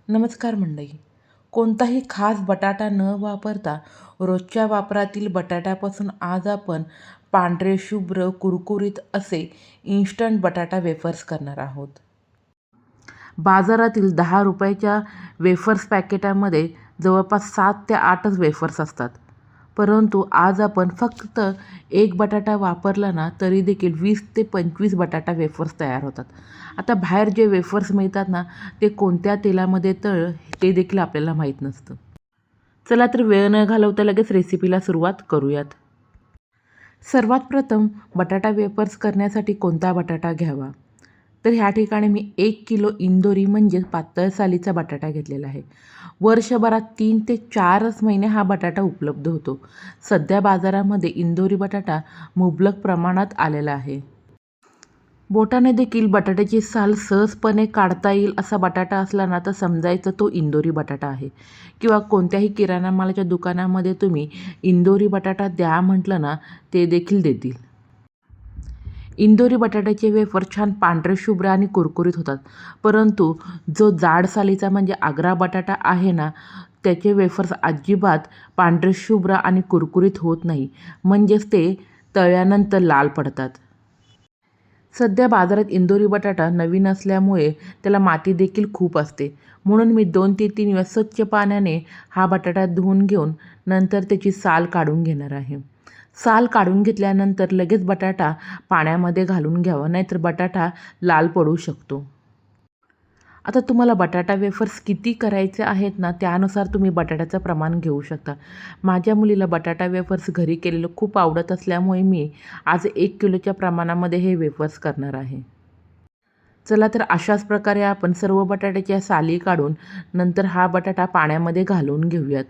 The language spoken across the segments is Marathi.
नमस्कार मंडळी. कोणताही खास बटाटा न वापरता रोजच्या वापरातील बटाट्यापासून आज आपण पांढरे शुभ्र कुरकुरीत असे इन्स्टंट बटाटा वेफर्स करणार आहोत. बाजारातील 10 रुपयाच्या वेफर्स पॅकेटामध्ये जवळपास 7 ते 8च वेफर्स असतात. परंतु आज आपण फक्त एक बटाटा वापरला ना तरी देखील 20 ते 25 बटाटा वेफर्स तयार होतात. आता बाहेर जे वेफर्स मिळतात ना ते कोणत्या तेलामध्ये ते देखील आपल्याला माहीत नसतं. चला तर वेळ न घालवता लगेच रेसिपीला सुरुवात करूयात. सर्वात प्रथम बटाटा वेफर्स करण्यासाठी कोणता बटाटा घ्यावा, तर ह्या ठिकाणी मी 1 किलो इंदोरी म्हणजेच पातळ सालीचा बटाटा घेतलेला आहे. वर्षभरात 3 ते 4च महिने हा बटाटा उपलब्ध होतो. सध्या बाजारामध्ये इंदोरी बटाटा मुबलक प्रमाणात आलेला आहे. बोटाने देखील बटाट्याची साल सहजपणे काढता येईल असा बटाटा असला ना तर समजायचं तो इंदोरी बटाटा आहे. किंवा कोणत्याही किराणा मालाच्या दुकानामध्ये तुम्ही इंदोरी बटाटा द्या म्हटलं ना ते देखील देतील. इंदोरी बटाट्याचे वेफर छान पांढरे शुभ्र आणि कुरकुरीत होतात. परंतु जो जाड सालीचा म्हणजे आग्रा बटाटा आहे ना त्याचे वेफर्स अजिबात पांढरे शुभ्र आणि कुरकुरीत होत नाही. म्हणजेच ते तळल्यानंतर लाल पडतात. सध्या बाजारात इंदोरी बटाटा नवीन असल्यामुळे त्याला माती देखील खूप असते. म्हणून मी 2 ते 3 वेळा स्वच्छ पाण्याने हा बटाटा धुवून घेऊन नंतर त्याची साल काढून घेणार आहे. साल काढून घेतल्यानंतर लगेच बटाटा पाण्यामध्ये घालून घ्यावा, नाहीतर बटाटा लाल पडू शकतो. आता तुम्हाला बटाटा वेफर्स किती करायचे आहेत ना त्यानुसार तुम्ही बटाट्याचं प्रमाण घेऊ शकता. माझ्या मुलीला बटाटा वेफर्स घरी केलेलं खूप आवडत असल्यामुळे मी आज 1 किलोच्या प्रमाणामध्ये हे वेफर्स करणार आहे. चला तर अशाच प्रकारे आपण सर्व बटाट्याच्या साली काढून नंतर हा बटाटा पाण्यामध्ये घालून घेऊयात.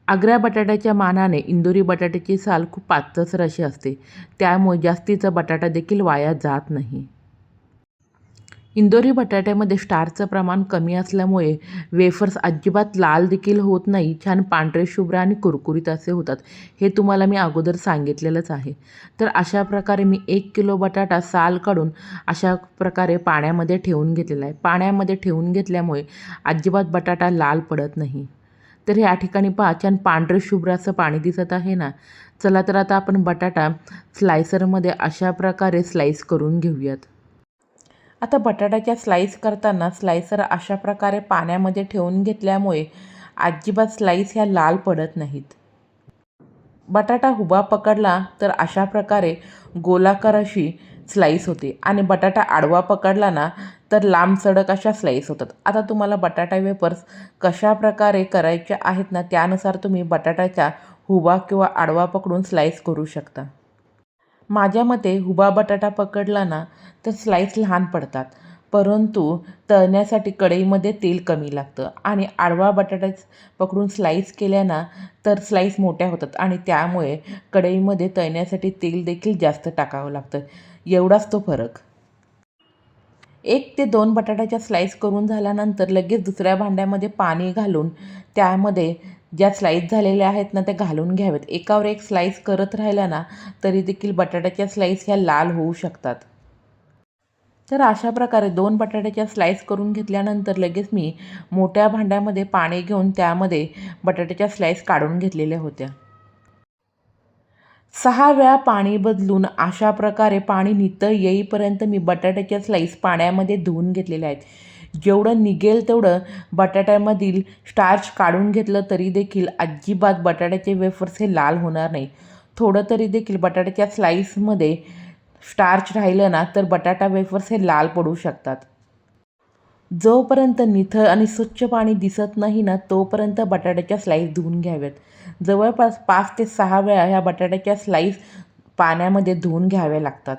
आग्रा बटाट्याच्या मानाने इंदोरी बटाट्याची साल खूप पातळसर अशी असते. त्यामुळे जास्तीचा बटाटा देखील वाया जात नाही. इंदोरी बटाट्यामध्ये स्टार्चचं प्रमाण कमी असल्यामुळे वेफर्स अजिबात लाल देखील होत नाही. छान पांढरे शुभ्र आणि कुरकुरीत असे होतात. हे तुम्हाला मी अगोदर सांगितलेलंच आहे. तर अशा प्रकारे मी 1 किलो बटाटा साल काढून अशा प्रकारे पाण्यामध्ये ठेवून घेतलेला आहे. पाण्यामध्ये ठेवून घेतल्यामुळे अजिबात बटाटा लाल पडत नाही. तर या ठिकाणी पहा छान पांढरे शुभ्र असं पाणी दिसत आहे ना. चला तर आता आपण बटाटा स्लायसरमध्ये अशा प्रकारे स्लाईस करून घेऊयात. आता बटाट्याच्या स्लाईस करताना स्लायसर अशा प्रकारे पाण्यामध्ये ठेवून घेतल्यामुळे अजिबात स्लाईस ह्या लाल पडत नाहीत. बटाटा उभा पकडला तर अशा प्रकारे गोलाकार अशी स्लाईस होते आणि बटाटा आडवा पकडला ना तर लांब सडक अशा स्लाईस होतात. आता तुम्हाला बटाटा वेफर्स कशा प्रकारे करायचे आहेत ना त्यानुसार तुम्ही बटाट्याच्या उभा किंवा आडवा पकडून स्लाईस करू शकता. माझ्या मते उभा बटाटा पकडला ना तर स्लाईस लहान पडतात, परंतु तळण्यासाठी कढईमध्ये तेल कमी लागतं आणि आडवा बटाटा पकडून स्लाईस केल्या ना तर स्लाईस मोठ्या होतात आणि त्यामुळे कढईमध्ये तळण्यासाठी तेल देखील जास्त टाकावं लागतं. एवढाच तो फरक. 1 ते 2 बटाट्याच्या स्लाईस करून झाल्यानंतर लगेच दुसऱ्या भांड्यामध्ये पाणी घालून त्यामध्ये ज्या स्लाईस झालेल्या आहेत ना त्या घालून घ्याव्यात. एकावर एक स्लाईस करत राहिला ना तरी देखील बटाट्याच्या स्लाईस ह्या लाल होऊ शकतात. तर अशा प्रकारे 2 बटाट्याच्या स्लाईस करून घेतल्यानंतर लगेच मी मोठ्या भांड्यामध्ये पाणी घेऊन त्यामध्ये बटाट्याच्या स्लाईस काढून घेतलेल्या होत्या. 6 वेळा पाणी बदलून अशा प्रकारे पाणी नितळ येईपर्यंत मी बटाट्याच्या स्लाईस पाण्यामध्ये धुवून घेतलेल्या आहेत. जेवढं निघेल तेवढं बटाट्यामधील स्टार्च काढून घेतलं तरी देखील अजिबात बटाट्याचे वेफर्स हे लाल होणार नाही. थोडं तरी देखील बटाट्याच्या स्लाईसमध्ये स्टार्च राहिलं ना तर बटाटा वेफर्स हे लाल पडू शकतात. जोपर्यंत निथळ आणि स्वच्छ पाणी दिसत नाही ना तोपर्यंत बटाट्याच्या स्लाईस धुवून घ्याव्यात. जवळपास 5 ते 6 वेळा ह्या बटाट्याच्या स्लाईस पाण्यामध्ये धुवून घ्याव्या लागतात.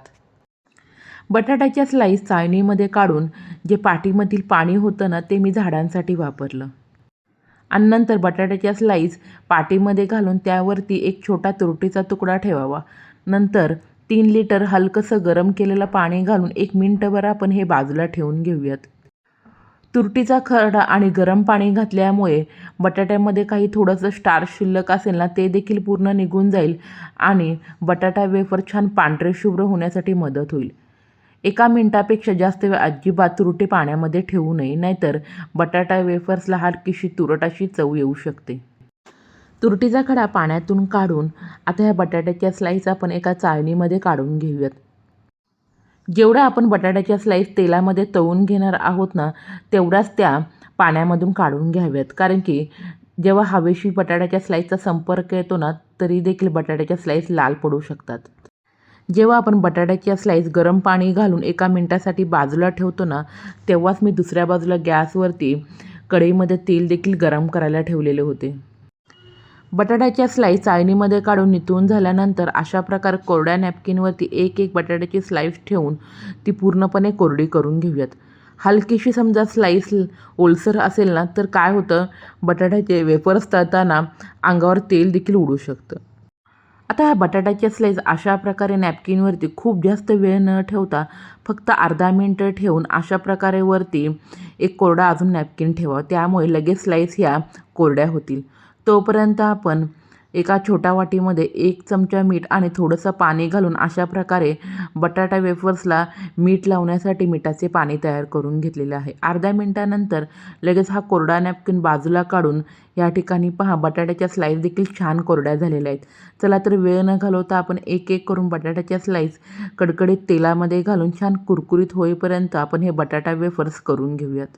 बटाट्याच्या स्लाईस चाळणीमध्ये काढून जे पाठीमधील पाणी होतं ना ते मी झाडांसाठी वापरलं. आणि नंतर बटाट्याच्या स्लाईस पाटीमध्ये घालून त्यावरती एक छोटा तुरटीचा तुकडा ठेवावा. नंतर 3 लिटर हलकंसं गरम केलेलं पाणी घालून 1 मिनिटभर आपण हे बाजूला ठेवून घेऊयात. तुरटीचा खरडा आणि गरम पाणी घातल्यामुळे बटाट्यामध्ये काही थोडंसं स्टार्च शिल्लक असेल ना ते देखील पूर्ण निघून जाईल आणि बटाटा वेफर छान पांढरे शुभ्र होण्यासाठी मदत होईल. 1 मिनिटापेक्षा जास्त वेळ अजिबात तुरटी पाण्यामध्ये ठेवू नये, नाहीतर बटाटा वेफर्सला हलकीशी तुरट चव येऊ शकते. तुरटीचा खडा पाण्यातून काढून आता ह्या बटाट्याच्या स्लाईस आपण एका चाळणीमध्ये काढून घेऊयात. जेवढ्या आपण बटाट्याच्या स्लाईस तेलामध्ये तळून घेणार आहोत ना, तेवढ्याच त्या पाण्यामधून काढून घ्याव्यात. कारण की जेव्हा हवेशी बटाट्याच्या स्लाईसचा संपर्क येतो ना, तरी देखील बटाट्याच्या स्लाईस लाल पडू शकतात. जेव्हा आपण बटाट्याच्या स्लाईस गरम पाणी घालून 1 मिनिटासाठी बाजूला ठेवतो ना, तेव्हाच मी दुसऱ्या बाजूला गॅसवरती कढईमध्ये तेल देखील गरम करायला ठेवलेले होते. बटाट्याच्या स्लाईस चाळणीमध्ये काढून निथळून झाल्यानंतर अशा प्रकारे कोरड्या नॅपकिनवरती एक बटाट्याची स्लाईस ठेवून ती पूर्णपणे कोरडी करून घेऊयात. हलकीशी समजा स्लाईस ओलसर असेल ना, तर काय होतं, बटाट्याचे वेफर्स तळताना अंगावर तेल देखील उडू शकतं. आता ह्या बटाट्याच्या स्लाईस अशा प्रकारे नॅपकिनवरती खूप जास्त वेळ न ठेवता फक्त अर्धा मिनिट ठेवून अशा प्रकारे वरती एक कोरडा अजून नॅपकिन ठेवा. त्यामुळे लगेच स्लाईस ह्या कोरड्या होतील. तोपर्यंत आपण एका छोट्या वाटीमध्ये 1 चमचा मीठ आणि थोडंसं पाणी घालून अशा प्रकारे बटाटा वेफर्सला मीठ लावण्यासाठी मिठाचे पाणी तयार करून घेतलेले आहे. अर्ध्या मिनिटानंतर लगेच हा कोरडा नॅपकिन बाजूला काढून या ठिकाणी पहा, बटाट्याच्या स्लाईस देखील छान कोरड्या झालेल्या आहेत. चला तर वेळ न घालवता आपण एक करून बटाट्याच्या स्लाईस कडकडीत तेलामध्ये घालून छान कुरकुरीत होईपर्यंत आपण हे बटाटा वेफर्स करून घेऊयात.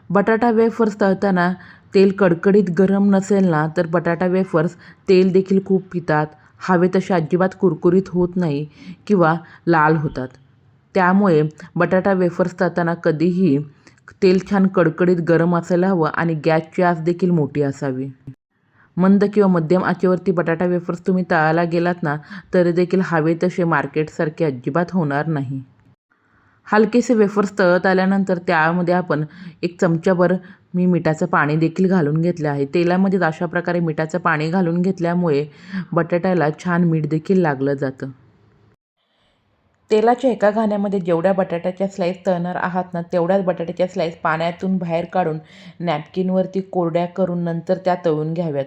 बटाटा वेफर्स तळताना तेल कडकडीत गरम नसेल ना, तर बटाटा वेफर्स तेल देखील खूप पितात, हवे तसे अजिबात कुरकुरीत होत नाही किंवा लाल होतात. त्यामुळे बटाटा वेफर्स तळताना कधीही तेल छान कडकडीत गरम असायला हवं आणि गॅसची आच देखील मोठी असावी. मंद किंवा मध्यम आचेवरती बटाटा वेफर्स तुम्ही तळायला गेलात ना, तरी देखील हवे तसे मार्केटसारखे अजिबात होणार नाही. हलकेसे वेफर्स तळत आल्यानंतर त्यामध्ये आपण 1 चमचाभर मी मिठाचं पाणी देखील घालून घेतलं आहे. तेलामध्येच अशा प्रकारे मिठाचं पाणी घालून घेतल्यामुळे बटाट्याला छान मीठ देखील लागलं जातं. तेलाच्या एका घाण्यामध्ये जेवढ्या बटाट्याच्या स्लाईस तळणार आहात ना, तेवढ्याच बटाट्याच्या स्लाईस पाण्यातून बाहेर काढून नॅपकिनवरती कोरड्या करून नंतर त्या तळून घ्याव्यात.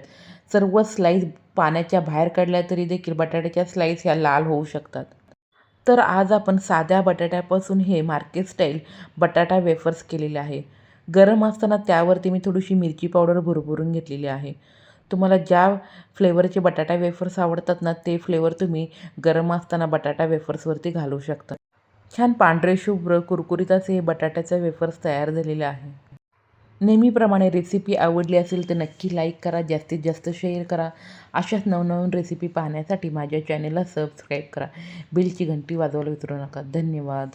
सर्व स्लाईस पाण्याच्या बाहेर काढल्या तरी देखील बटाट्याच्या स्लाईस ह्या लाल होऊ शकतात. तर आज आपण साध्या बटाट्यापासून हे मार्केट स्टाईल बटाटा वेफर्स केलेले आहे. गरम असताना त्यावरती मी थोडीशी मिरची पावडर भुरभुरून घेतलेली आहे. तुम्हाला ज्या फ्लेवरचे बटाटा वेफर्स आवडतात ना, ते फ्लेवर तुम्ही गरम असताना बटाटा वेफर्सवरती घालू शकता. छान पांढरे शुभ्र कुरकुरीत असे हे बटाट्याचे वेफर्स तयार झालेले आहे. नेहमीप्रमाणे रेसिपी आवडली असेल तर नक्की लाईक करा, जास्तीत जास्त शेअर करा. अशाच नवनवीन रेसिपी पाहण्यासाठी माझ्या चॅनेलला सबस्क्राईब करा. बेलची घंटी वाजवायला विसरू नका. धन्यवाद.